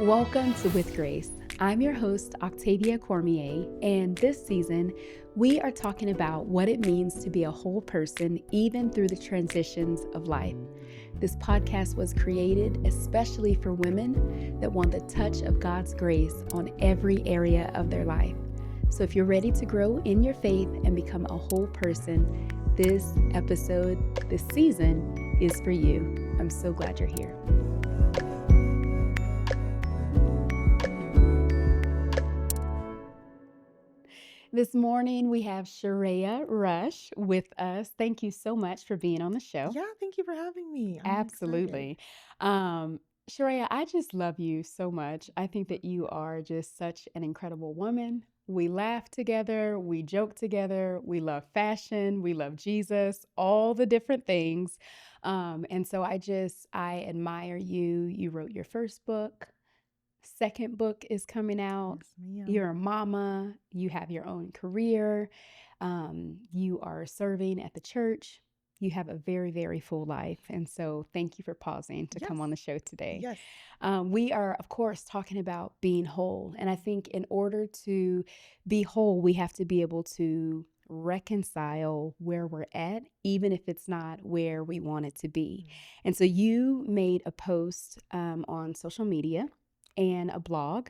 Welcome to With Grace. I'm your host, Octavia Cormier, and this season, we are talking about what it means to be a whole person, even through the transitions of life. This podcast was created especially for women that want the touch of God's grace on every area of their life. So if you're ready to grow in your faith and become a whole person, this episode, this season is for you. I'm so glad you're here. This morning, we have Charaia Rush with us. Thank you so much for being on the show. Yeah, thank you for having me. I'm excited. Absolutely. Charaia, I just love you so much. I think that you are just such an incredible woman. We laugh together, we joke together, we love fashion, we love Jesus, all the different things. And so I admire you. You wrote your first book. Second book is coming out. Yes, ma'am. You're a mama. You have your own career. You are serving at the church. You have a very, very full life. And so thank you for pausing to come Yes. on the show today. Yes. We are, of course, talking about being whole. And I think in order to be whole, we have to be able to reconcile where we're at, even if it's not where we want it to be. And so you made a post on social media and a blog,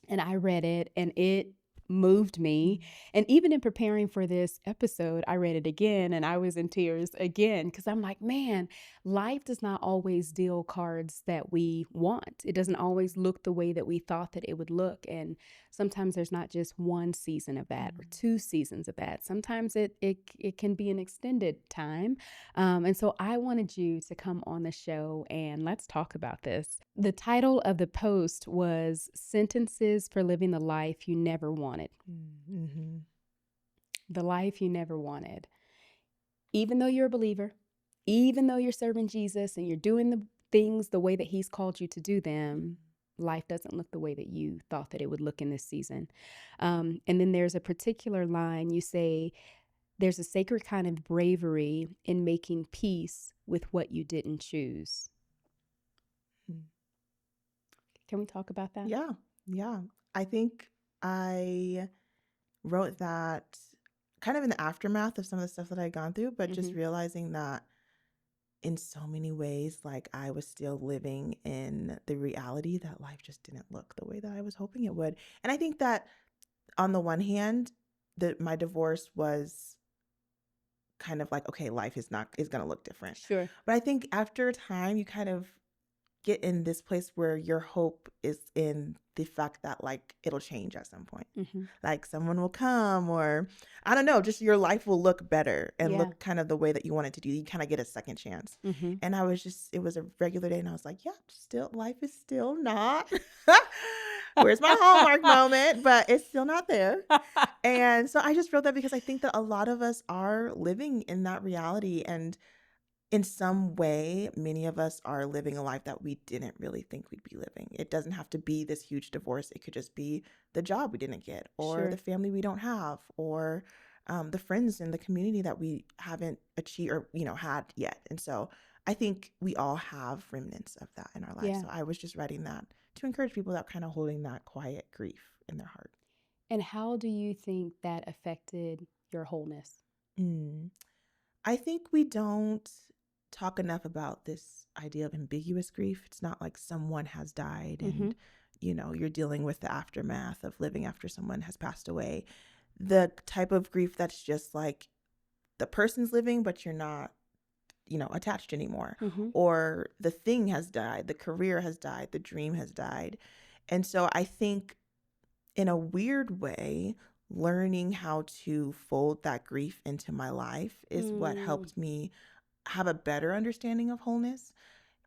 and I read it and it moved me. And even in preparing for this episode, I read it again and I was in tears again because I'm like, man, life does not always deal cards that we want. It doesn't always look the way that we thought that it would look. And sometimes there's not just one season of that or two seasons of that. Sometimes it can be an extended time. And so I wanted you to come on the show and let's talk about this. The title of the post was Sentences for Living the Life You Never Wanted. Mm-hmm. The life you never wanted. Even though you're a believer, even though you're serving Jesus and you're doing the things the way that he's called you to do them, life doesn't look the way that you thought that it would look in this season. And then there's a particular line you say, there's a sacred kind of bravery in making peace with what you didn't choose. Can we talk about that? Yeah. I think I wrote that kind of in the aftermath of some of the stuff that I'd gone through, but just realizing that in so many ways, like I was still living in the reality that life just didn't look the way that I was hoping it would. And I think that on the one hand, that my divorce was kind of like, okay, life is going to look different. Sure. But I think after a time, you kind of get in this place where your hope is in the fact that like it'll change at some point. Like someone will come, or I don't know, just your life will look better and look kind of the way that you want it to do. You kind of get a second chance. And it was a regular day and I was like, life is still not where's my Hallmark moment, but it's still not there. And so I just wrote that because I think that a lot of us are living in that reality, and in some way, many of us are living a life that we didn't really think we'd be living. It doesn't have to be this huge divorce. It could just be the job we didn't get, or the family we don't have, or the friends in the community that we haven't achieved or, had yet. And so I think we all have remnants of that in our lives. So I was just writing that to encourage people that kind of holding that quiet grief in their heart. And how do you think that affected your wholeness? I think we don't talk enough about this idea of ambiguous grief. It's not like someone has died and you're dealing with the aftermath of living after someone has passed away. The type of grief that's just like the person's living but you're not attached anymore, or the thing has died, the career has died, the dream has died. And so I think in a weird way, learning how to fold that grief into my life is what helped me have a better understanding of wholeness.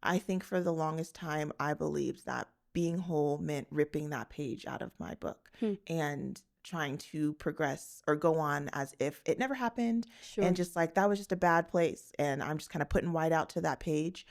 I think for the longest time, I believed that being whole meant ripping that page out of my book and trying to progress or go on as if it never happened. And just like, that was just a bad place. And I'm just kind of putting white out to that page.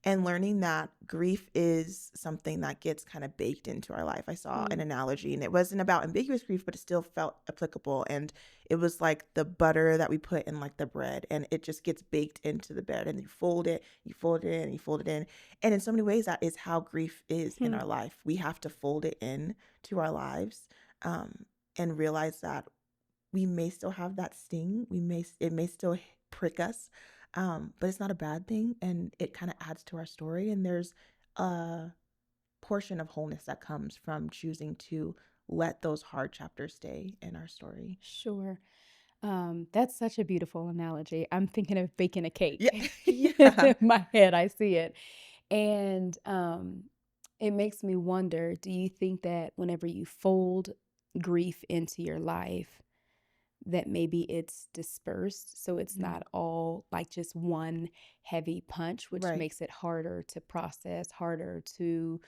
and learning that grief is something that gets kind of baked into our life. I saw an analogy, and it wasn't about ambiguous grief, but it still felt applicable. And it was like the butter that we put in like the bread, and it just gets baked into the bread, and you fold it in, and you fold it in. And in so many ways, that is how grief is in our life. We have to fold it in to our lives, and realize that we may still have that sting. It may still prick us, but it's not a bad thing, and it kind of adds to our story. And there's a portion of wholeness that comes from choosing to let those hard chapters stay in our story. Sure. That's such a beautiful analogy. I'm thinking of baking a Yeah, cake. yeah, In my head, I see it. And it makes me wonder, do you think that whenever you fold grief into your life, that maybe it's dispersed, so it's not all like just one heavy punch, which right, makes it harder to process, harder to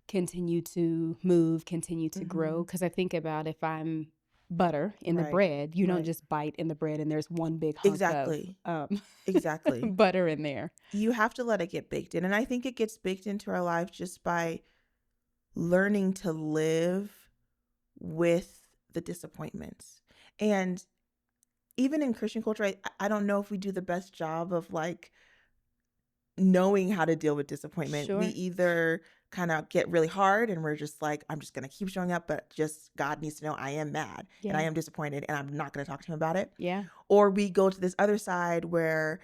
continue to move, continue to grow? Because I think about, if I'm butter in the right, bread, you don't right. just bite in the bread and there's one big hunk of Exactly, exactly. butter in there. You have to let it get baked in, and I think it gets baked into our lives just by learning to live with the disappointments. And even in Christian culture, I don't know if we do the best job of like knowing how to deal with disappointment. We Sure. either kind of get really hard and we're just like, I'm just going to keep showing up, but just God needs to know I am mad and I Yeah. am disappointed and I'm not going to talk to him about it. Yeah. Or we go to this other side where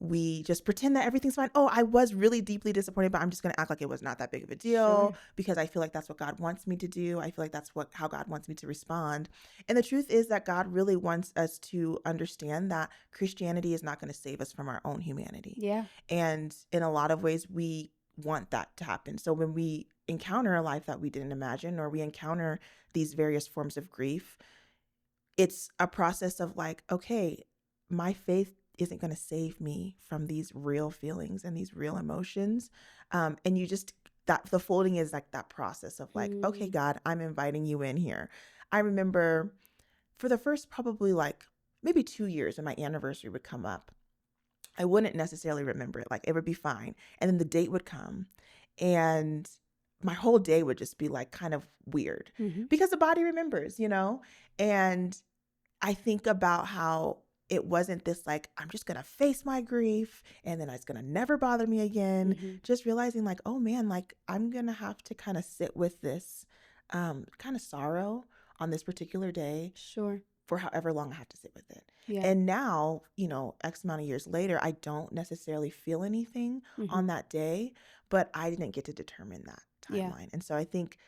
we just pretend that everything's fine. Oh, I was really deeply disappointed, but I'm just going to act like it was not that big of a deal Sure. because I feel like that's what God wants me to do. I feel like that's how God wants me to respond. And the truth is that God really wants us to understand that Christianity is not going to save us from our own humanity. Yeah. And in a lot of ways, we want that to happen. So when we encounter a life that we didn't imagine, or we encounter these various forms of grief, it's a process of like, okay, my faith isn't going to save me from these real feelings and these real emotions. And you just, that the folding is like that process of like, okay, God, I'm inviting you in here. I remember for the first probably like maybe 2 years when my anniversary would come up, I wouldn't necessarily remember it. Like it would be fine. And then the date would come and my whole day would just be like kind of weird because the body remembers, And I think about how it wasn't this like, I'm just going to face my grief and then it's going to never bother me again. Just realizing like, oh man, like I'm going to have to kind of sit with this kind of sorrow on this particular day. Sure. For however long I have to sit with it. Yeah. And now, X amount of years later, I don't necessarily feel anything on that day, but I didn't get to determine that Yeah. timeline. And so I think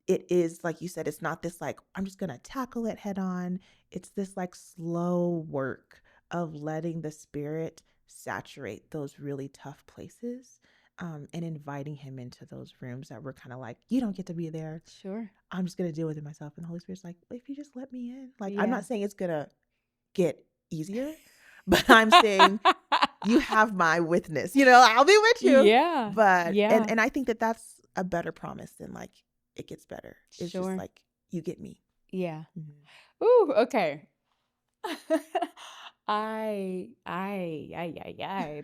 it is, like you said, it's not this like, I'm just going to tackle it head on. It's this like slow work of letting the Spirit saturate those really tough places, and inviting him into those rooms that we're kind of like, you don't get to be there. Sure. I'm just going to deal with it myself. And the Holy Spirit's like, if you just let me in, like, I'm Yeah. not saying it's going to get easier, but I'm saying you have my witness, I'll be with you. Yeah. But, Yeah. and I think that that's a better promise than like, it gets better. It's Sure. just like, you get me. Yeah. Ooh, okay.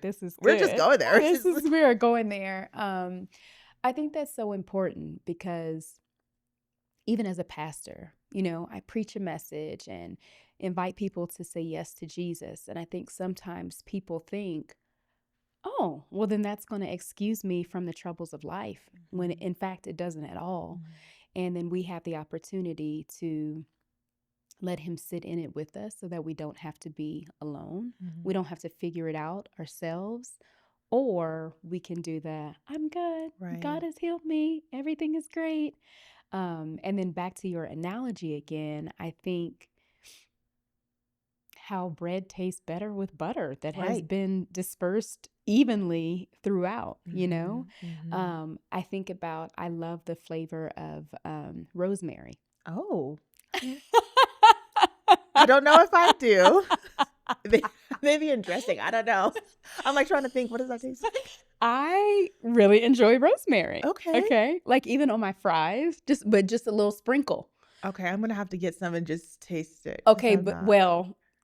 This is We're just good. going there. We are going there. I think that's so important because even as a pastor, I preach a message and invite people to say yes to Jesus. And I think sometimes people think, oh, well, then that's going to excuse me from the troubles of life, when in fact it doesn't at all. And then we have the opportunity to let him sit in it with us so that we don't have to be alone. We don't have to figure it out ourselves. Or we can do the, I'm good. Right. God has healed me. Everything is great. And then back to your analogy again, I think how bread tastes better with butter that has been dispersed evenly throughout, I think about, I love the flavor of rosemary. Oh. I don't know if I do. Maybe in dressing. I don't know. I'm like trying to think, what does that taste like? I really enjoy rosemary. Okay. Okay. Like even on my fries, just a little sprinkle. Okay. I'm going to have to get some and just taste it. Okay. But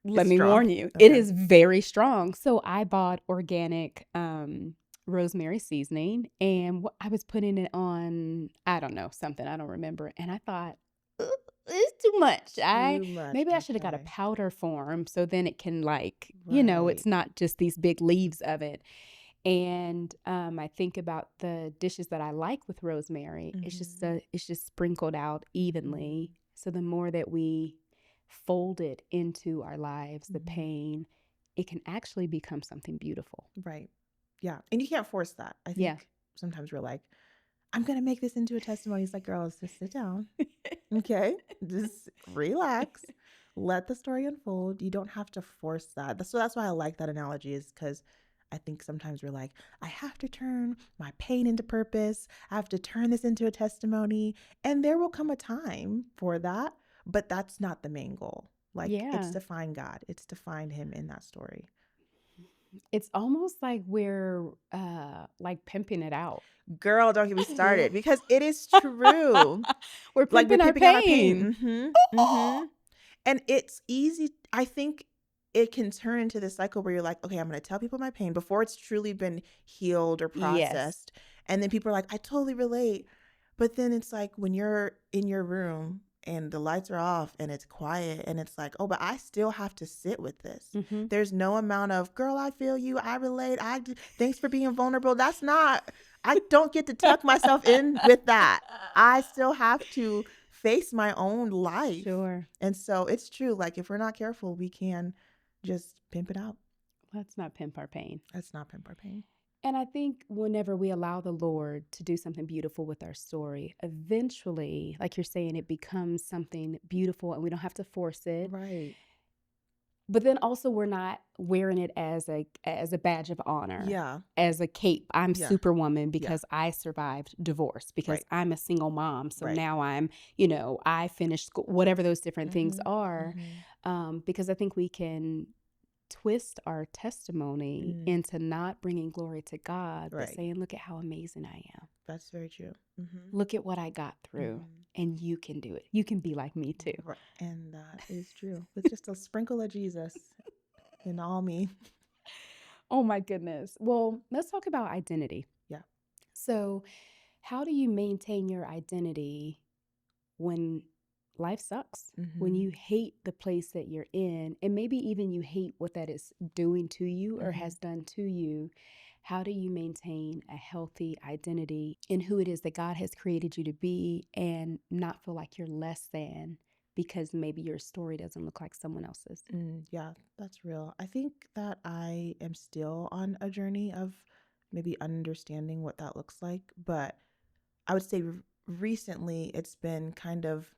let me strong. warn you, Okay. it is very strong. So I bought organic rosemary seasoning, and I was putting it on, I don't know, something, I don't remember. And I thought, "Ugh, it's too much. Too much. Maybe I should have got a Okay. powder form so then it can like, Right. it's not just these big leaves of it. And I think about the dishes that I like with rosemary. Mm-hmm. It's just sprinkled out evenly. Mm-hmm. So the more that we fold it into our lives, the Mm-hmm. pain, it can actually become something beautiful. Right. Yeah. And you can't force that. I Yeah. think sometimes we're like, I'm going to make this into a testimony. It's like, girls, just sit down. Okay. Just relax. Let the story unfold. You don't have to force that. So that's why I like that analogy, is because I think sometimes we're like, I have to turn my pain into purpose. I have to turn this into a testimony. And there will come a time for that. But that's not the main goal. Like, it's Yeah. to find God, it's to find Him in that story. It's almost like we're like pimping it out. Girl, don't get me started, because it is true. We're Like, we're pimping our pimping out our pain. pain. And it's easy. I think it can turn into this cycle where you're like, okay, I'm going to tell people my pain before it's truly been healed or Yes. processed. And then people are like, I totally relate. But then it's like when you're in your room and the lights are off and it's quiet and it's like, oh, but I still have to sit with this. Hmm. There's no amount of, girl, I feel you. I relate. Thanks for being vulnerable. That's not, I don't get to tuck myself in with that. I still have to face my own life. Sure. And so it's true. Like, if we're not careful, we can just pimp it out. Let's not pimp our pain. Let's not pimp our pain. And I think whenever we allow the Lord to do something beautiful with our story, eventually, like you're saying, it becomes something beautiful and we don't have to force it. Right. But then also we're not wearing it as a badge of honor, Yeah. as a cape. I'm Yeah. Superwoman Yeah. because I survived divorce, because Right. I'm a single mom. So Right. now I'm, I finished school, whatever those different things Mm-hmm. are. Mm-hmm. Because I think we can twist our testimony Mm. into not bringing glory to God, but Right. saying, look at how amazing I am. That's very true. Mm-hmm. Look at what I got through. Mm-hmm. And you can do it. You can be like me too. Right. And that is true. With just a sprinkle of Jesus in all me. Oh my goodness. Well, let's talk about identity. Yeah. So, how do you maintain your identity when life sucks? When Mm-hmm. you hate the place that you're in, and maybe even you hate what that is doing to you or Mm-hmm. has done to you? How do you maintain a healthy identity in who it is that God has created you to be and not feel like you're less than because maybe your story doesn't look like someone else's? Yeah, that's real. I think that I am still on a journey of maybe understanding what that looks like. But I would say recently it's been kind of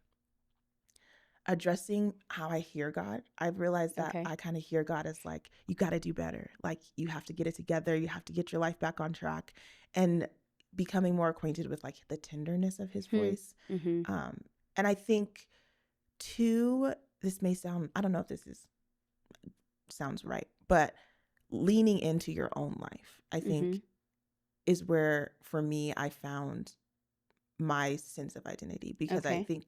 addressing how I hear God. I've realized that Okay. I kind of hear God as like, you got to do better. Like, you have to get it together. You have to get your life back on track. And becoming more acquainted with like the tenderness of His voice. Mm-hmm. And I think too, this may sound, I don't know if sounds right, but leaning into your own life, I Mm-hmm. think, is where for me I found my sense of identity. Because I Okay. think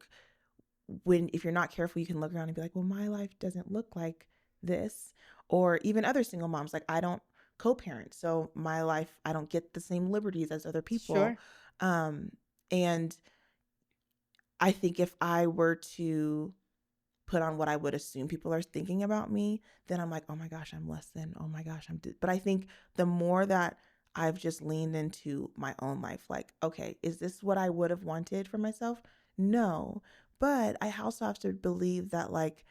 if you're not careful, you can look around and be like, well, my life doesn't look like this. Or even other single moms, like, I don't co-parent, so my life, I don't get the same liberties as other people. Sure. And I think if I were to put on what I would assume people are thinking about me, then I'm like, oh my gosh, I'm less than, oh my gosh, but I think the more that I've just leaned into my own life, like, okay, is this what I would have wanted for myself? No. But I also have to believe that, like,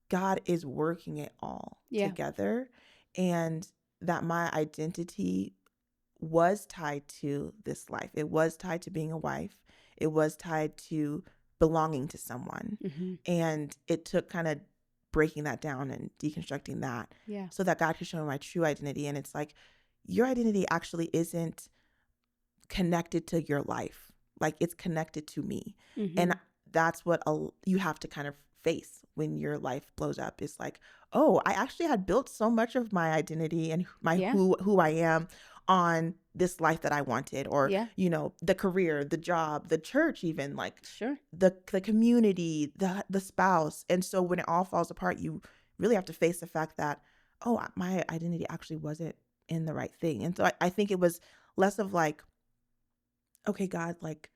God is working it all Yeah. together, and that my identity was tied to this life. It was tied to being a wife. It was tied to belonging to someone. Mm-hmm. And it took kind of breaking that down and deconstructing that, Yeah. so that God could show me my true identity. And it's like, your identity actually isn't connected to your life. Like, it's connected to me. Mm-hmm. And that's what you have to kind of face when your life blows up. It's like, oh, I actually had built so much of my identity and my Yeah. who I am on this life that I wanted, or Yeah. the career, the job, the church, even like Sure. the community, the spouse. And so when it all falls apart, you really have to face the fact that, oh, my identity actually wasn't in the right thing. And so I think it was less of like, okay, God, like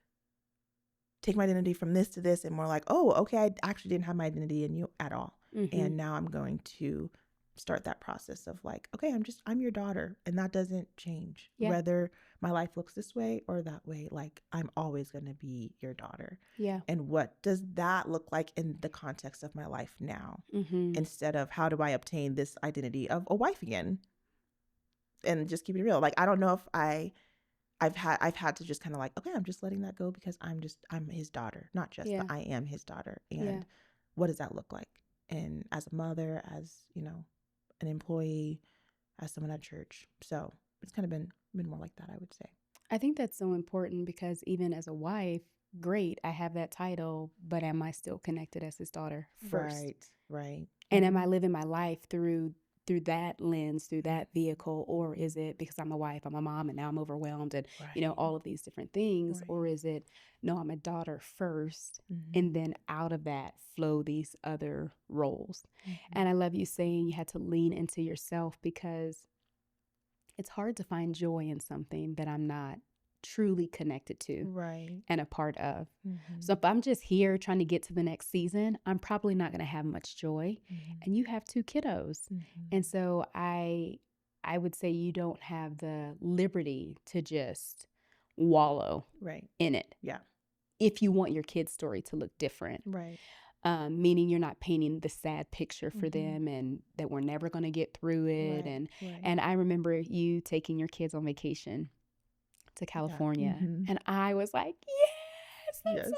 take my identity from this to this, and more like, oh, okay, I actually didn't have my identity in you at all. And now I'm going to start that process of like, okay, I'm your daughter, and that doesn't change. Yeah. Whether my life looks this way or that way, like I'm always going to be your daughter. Yeah. And what does that look like in the context of my life now? Instead of how do I obtain this identity of a wife again? And just keep it real. Like, I don't know if I've had to just kind of like, okay, I'm just letting that go because I'm his daughter, not just Yeah. but I am his daughter. And Yeah. what does that look like? And as a mother, as, you know, an employee, as someone at church. So it's kind of been more like that, I would say. I think that's so important because even as a wife, great, I have that title, but am I still connected as his daughter first? Right. And am I living my life through that lens, through that vehicle, or is it because I'm a wife, I'm a mom, and now I'm overwhelmed and, you know, all of these different things, or is it, no, I'm a daughter first, and then out of that flow these other roles. And I love you saying you had to lean into yourself, because it's hard to find joy in something that I'm not truly connected to and a part of. So if I'm just here trying to get to the next season, I'm probably not going to have much joy. And you have 2 kiddos. And so I would say you don't have the liberty to just wallow in it. Yeah. If you want your kid's story to look different. Meaning you're not painting the sad picture for them and that we're never going to get through it. And I remember you taking your kids on vacation to California. And I was like, yes, that's so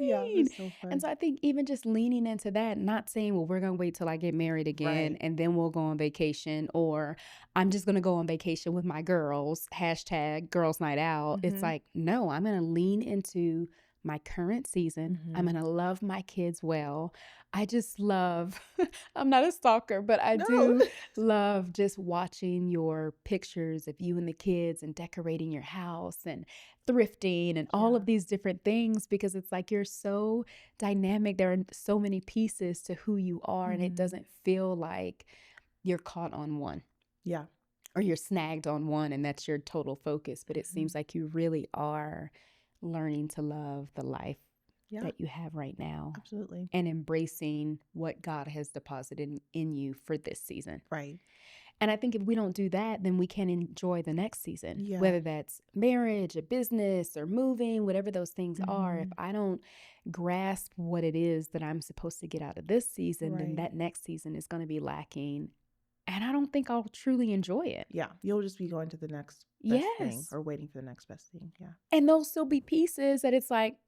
amazing. Yeah, it was so fun. And so I think even just leaning into that, not saying, well, we're going to wait till I get married again and then we'll go on vacation, or I'm just going to go on vacation with my girls, # girls night out. It's like, no, I'm going to lean into my current season. I'm going to love my kids well. I just love, I'm not a stalker, but I do love just watching your pictures of you and the kids and decorating your house and thrifting and all of these different things, because it's like you're so dynamic. There are so many pieces to who you are, and it doesn't feel like you're caught on one. Yeah. Or you're snagged on one and that's your total focus. But it seems like you really are learning to love the life that you have right now. Absolutely. And embracing what God has deposited in you for this season. Right. And I think if we don't do that, then we can't enjoy the next season, whether that's marriage, a business, or moving, whatever those things are. If I don't grasp what it is that I'm supposed to get out of this season, then that next season is going to be lacking. And I don't think I'll truly enjoy it. Yeah. You'll just be going to the next best thing, or waiting for the next best thing. Yeah. And there'll still be pieces that it's like,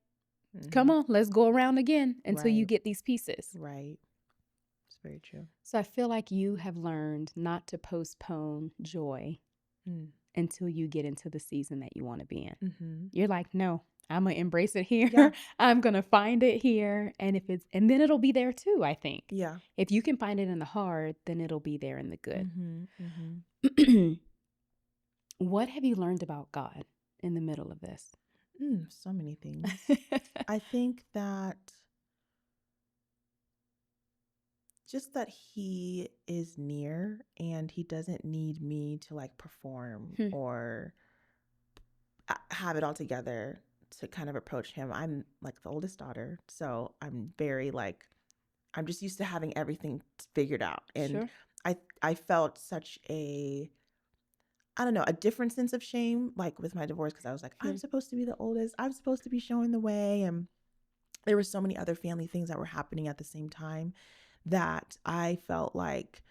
come on, let's go around again until you get these pieces. Right. It's very true. So I feel like you have learned not to postpone joy until you get into the season that you want to be in. You're like, no, I'm going to embrace it here. Yeah. I'm going to find it here. And and then it'll be there too, I think. Yeah. If you can find it in the hard, then it'll be there in the good. What have you learned about God in the middle of this? So many things. I think that just that he is near and he doesn't need me to like perform or have it all together to kind of approach him. I'm like the oldest daughter, so I'm very like, I'm just used to having everything figured out. And I felt such a different sense of shame, like with my divorce, because I was like, I'm supposed to be the oldest. I'm supposed to be showing the way. And there were so many other family things that were happening at the same time that I felt like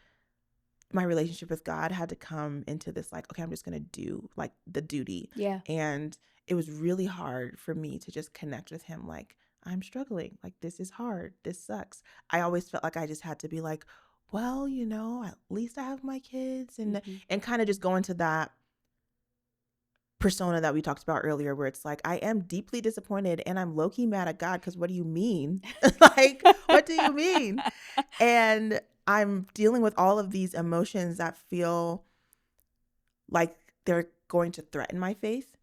my relationship with God had to come into this, like, okay, I'm just going to do like the duty. Yeah. And it was really hard for me to just connect with him. Like, I'm struggling. Like, this is hard. This sucks. I always felt like I just had to be like, well, you know, at least I have my kids, and kind of just go into that persona that we talked about earlier, where it's like, I am deeply disappointed and I'm low-key mad at God, because what do you mean? Like, what do you mean? And I'm dealing with all of these emotions that feel like they're going to threaten my faith.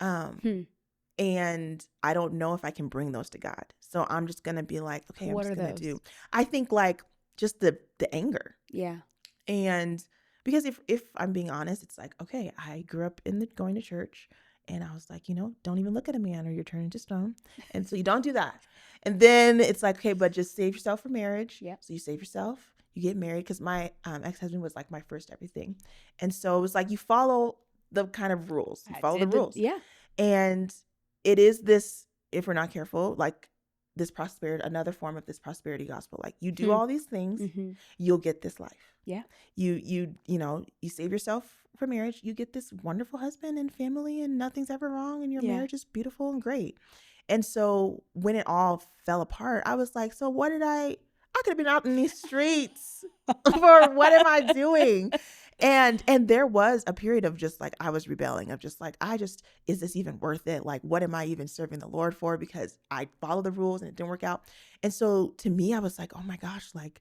And I don't know if I can bring those to God. So I'm just going to be like, okay, what I'm just are going to those? I think like just the anger. Yeah. And Because if I'm being honest, it's like, okay, I grew up going to church, and I was like, don't even look at a man or you're turning to stone. And so you don't do that. And then it's like, okay, but just save yourself for marriage. Yep. So you save yourself, you get married, because my ex-husband was like my first everything. And so it was like you follow the kind of rules. You follow the rules. Yeah. And it is this, if we're not careful, like this prosperity, another form of this prosperity gospel. Like you do all these things, you'll get this life. Yeah. You save yourself for marriage, you get this wonderful husband and family, and nothing's ever wrong, and your marriage is beautiful and great. And so when it all fell apart, I was like, so what did I could have been out in these streets for what am I doing? And there was a period of just like, I was rebelling, of just like, is this even worth it? Like, what am I even serving the Lord for? Because I followed the rules and it didn't work out. And so to me, I was like, oh my gosh, like,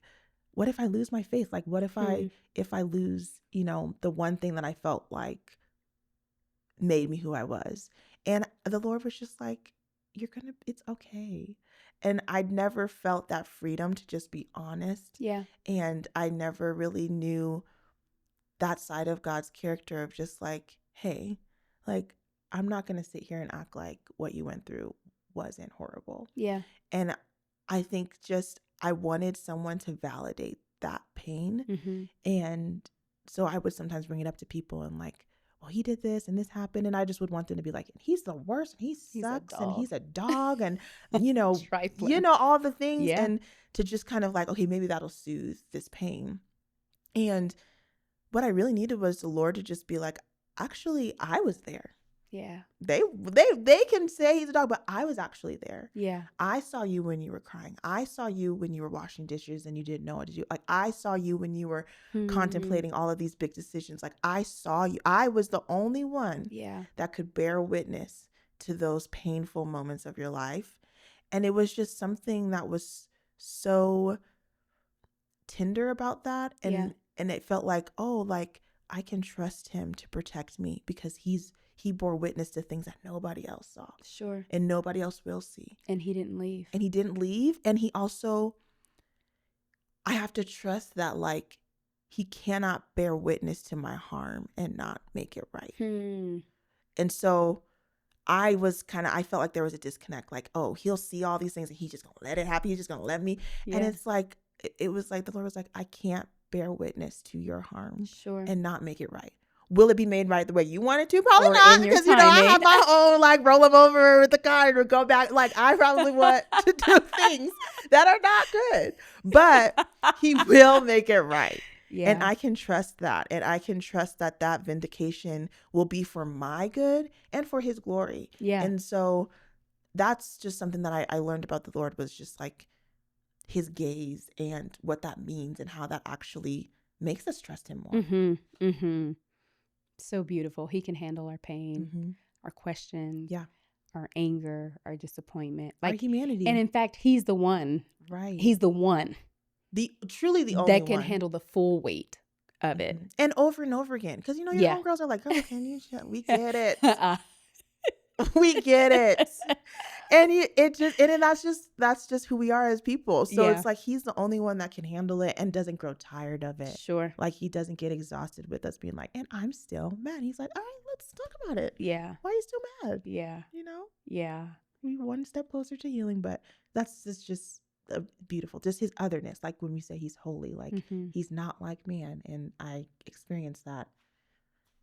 what if I lose my faith? Like, what if I lose, the one thing that I felt like made me who I was? And the Lord was just like, it's okay. And I'd never felt that freedom to just be honest. Yeah. And I never really knew that side of God's character of just like, hey, like, I'm not going to sit here and act like what you went through wasn't horrible. Yeah. And I think I wanted someone to validate that pain. And so I would sometimes bring it up to people and like, well, he did this and this happened. And I just would want them to be like, he's the worst. And he sucks. And he's a dog. And, all the things. Yeah. And to just kind of like, okay, maybe that'll soothe this pain. And what I really needed was the Lord to just be like, actually, I was there. Yeah. They can say he's a dog, but I was actually there. Yeah. I saw you when you were crying. I saw you when you were washing dishes and you didn't know what to do. Like, I saw you when you were contemplating all of these big decisions. Like, I saw you. I was the only one that could bear witness to those painful moments of your life. And it was just something that was so tender about that. And it felt like, oh, like I can trust him to protect me because he bore witness to things that nobody else saw. Sure. And nobody else will see. And he didn't leave. And he also, I have to trust that like he cannot bear witness to my harm and not make it right. And so I felt like there was a disconnect. Like, oh, he'll see all these things and he's just going to let it happen. He's just going to let me. Yeah. And it's like, it was like the Lord was like, I can't bear witness to your harm and not make it right. Will it be made right the way you want it to? Probably not, because I have my own like roll them over with the car or go back. Like I probably want to do things that are not good, but he will make it right. Yeah. And I can trust that. And I can trust that vindication will be for my good and for his glory. Yeah. And so that's just something that I learned about the Lord, was just like his gaze and what that means and how that actually makes us trust him more. So beautiful. He can handle our pain, our questions, our anger, our disappointment, like our humanity. And in fact, he's the one. Right. He's the one. Truly the only that can handle the full weight of it. And over again. Because your homegirls are like, oh, can you? We get it. We get it. And that's just who we are as people. So it's like he's the only one that can handle it and doesn't grow tired of it. Sure. Like he doesn't get exhausted with us being like, and I'm still mad. He's like, all right, let's talk about it. Yeah. Why are you still mad? Yeah. Yeah. We're one step closer to healing, but that's just beautiful. Just his otherness. Like when we say he's holy, like he's not like man. And I experienced that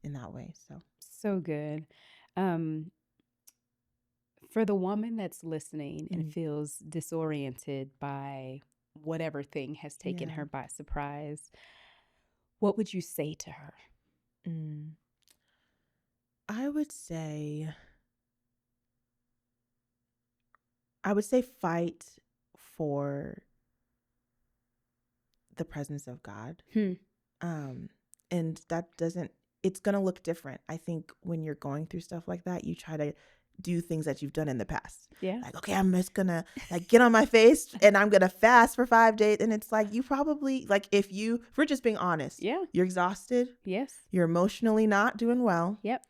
in that way. So good. For the woman that's listening and feels disoriented by whatever thing has taken her by surprise, what would you say to her? I would say fight for the presence of God. And it's going to look different. I think when you're going through stuff like that, you try to do things that you've done in the past. Yeah. Like, okay, I'm just gonna like get on my face and I'm gonna fast for 5 days. And it's like, you probably like, if we're just being honest. Yeah. You're exhausted. Yes. You're emotionally not doing well. Yep.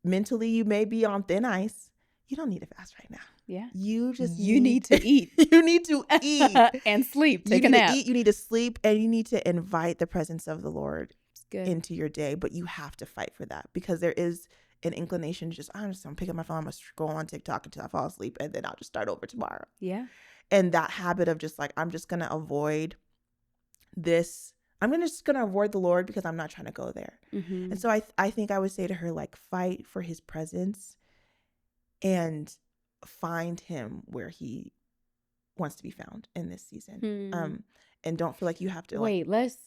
Mentally, you may be on thin ice. You don't need to fast right now. Yeah. You need to eat. You need to eat. And sleep. Take a nap. You need to sleep, and you need to invite the presence of the Lord Good. into your day, but you have to fight for that because there is an inclination to just, I'm just gonna pick up my phone, I'm gonna go on TikTok until I fall asleep, and then I'll just start over tomorrow. Yeah. And that habit of just like, I'm just gonna avoid this. I'm just gonna avoid the Lord because I'm not trying to go there. Mm-hmm. And so I think I would say to her, like, fight for his presence and find him where he wants to be found in this season. And don't feel like you have to wait, let's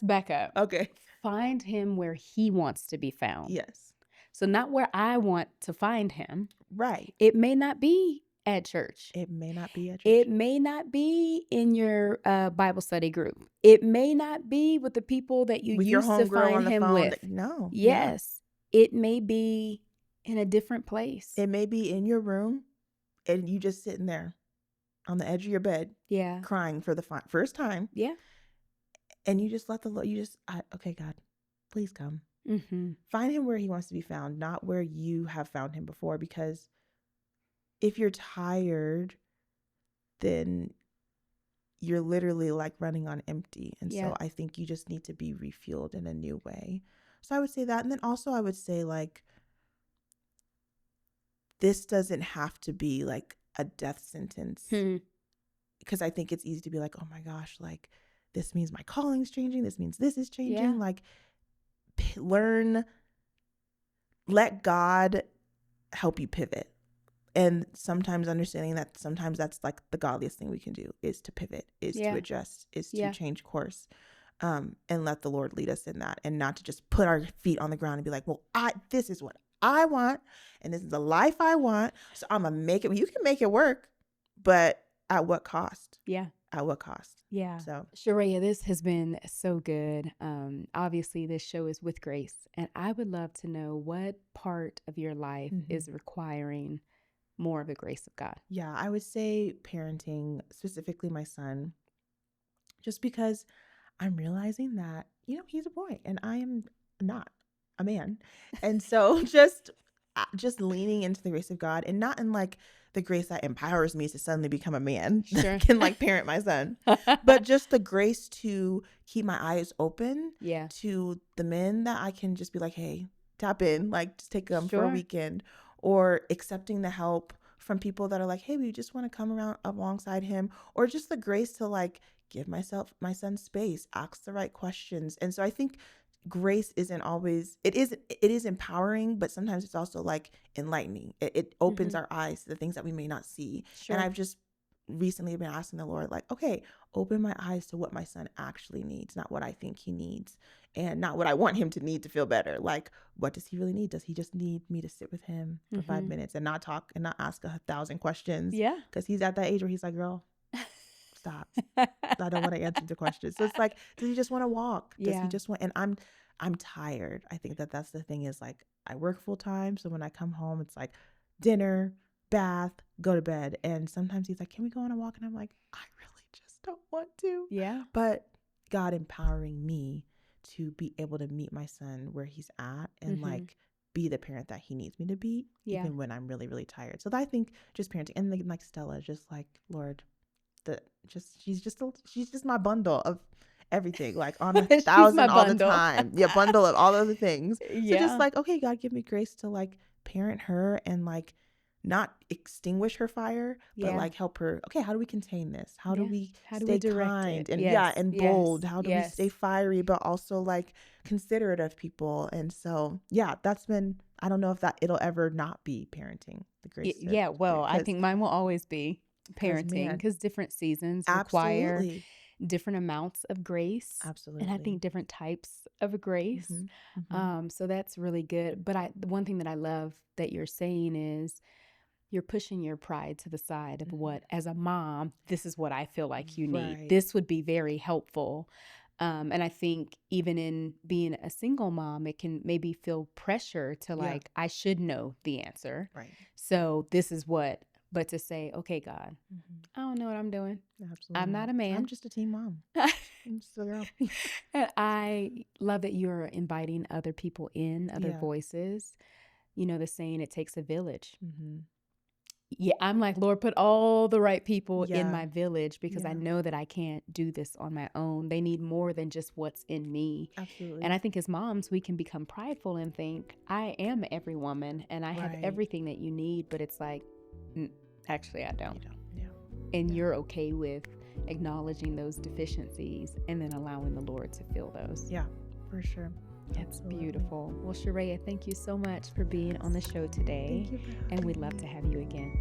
back up. Okay. Find him where he wants to be found. Yes. So not where I want to find him. Right. It may not be at church. It may not be at church. It may not be in your Bible study group. It may not be with the people that you with your used to homegirl on find the him phone. with. No. Yes. Yeah. It may be in a different place. It may be in your room and you just sitting there on the edge of your bed. Yeah. Crying for the first time. Yeah. And you just let the Lord, okay, God, please come. Mm-hmm. Find him where he wants to be found, not where you have found him before. Because if you're tired, then you're literally like running on empty. And so I think you just need to be refueled in a new way. So I would say that. And then also I would say, like, this doesn't have to be like a death sentence. Because I think it's easy to be like, oh my gosh, like, this means my calling's changing. This means this is changing. Yeah. Like, let God help you pivot. And sometimes understanding that sometimes that's like the godliest thing we can do is to pivot, is to adjust, is to change course, and let the Lord lead us in that, and not to just put our feet on the ground and be like, well, this is what I want, and this is the life I want, so I'm gonna make it. You can make it work, but at what cost? Yeah. At what cost? Yeah. So, Charaia, this has been so good. Obviously, this show is with grace, and I would love to know what part of your life is requiring more of the grace of God. Yeah, I would say parenting, specifically my son, just because I'm realizing that, he's a boy and I am not a man. And so just leaning into the grace of God, and not in like the grace that empowers me to suddenly become a man that can like parent my son, but just the grace to keep my eyes open to the men that I can just be like, hey, tap in, like just take them for a weekend, or accepting the help from people that are like, hey, we just want to come around alongside him, or just the grace to like give my son space, ask the right questions. And so I think grace isn't always, it is empowering, but sometimes it's also like enlightening. It opens our eyes to the things that we may not see. And I've just recently been asking the Lord, like, okay, open my eyes to what my son actually needs, not what I think he needs, and not what I want him to need to feel better. Like, what does he really need? Does he just need me to sit with him for 5 minutes and not talk and not ask 1,000 questions? Yeah. Because he's at that age where he's like, girl, stop. I don't want to answer the questions. So it's like, does he just want to walk? Does he just want, and I'm tired. I think that's the thing, is like, I work full time. So when I come home, it's like dinner, bath, go to bed. And sometimes he's like, can we go on a walk? And I'm like, I really just don't want to. Yeah. But God empowering me to be able to meet my son where he's at, and like be the parent that he needs me to be, even when I'm really, really tired. So I think just parenting, and like Stella, just like, Lord, she's just my bundle of everything, like on 1,000 all the time. Yeah, bundle of all of the things. So just like, okay, God, give me grace to like parent her, and like not extinguish her fire, but like help her. Okay, how do we contain this? How do we stay kind and and bold? How do we stay fiery, but also like considerate of people? And so that's been, I don't know if that it'll ever not be parenting, the grace. Well, I think mine will always be parenting, because different seasons require different amounts of grace. Absolutely. And I think different types of grace. So that's really good. But the one thing that I love that you're saying is you're pushing your pride to the side of what, as a mom, this is what I feel like you need. This would be very helpful. And I think even in being a single mom, it can maybe feel pressure to like, I should know the answer. Right. So this is what, but to say, okay, God, I don't know what I'm doing. Absolutely. I'm not a man. I'm just a teen mom. I'm just a girl. And I love that you're inviting other people in, other voices. You know, the saying, it takes a village. Yeah, I'm like, Lord, put all the right people in Yeah. my village because I Yeah. know that I can't do this on my own. They need more than just what's in me. And Absolutely. I think as moms, we can become prideful and think, I am every woman and I have Right. everything that you need. But it's like, actually, I You don't. don't. Yeah. And Yeah. you're okay with acknowledging those deficiencies and then allowing the Lord to fill those. Yeah. For sure. It's Absolutely. beautiful. Well, Charaia, thank you so much for being on the show today. Thank you for And having we'd love me. to have you again.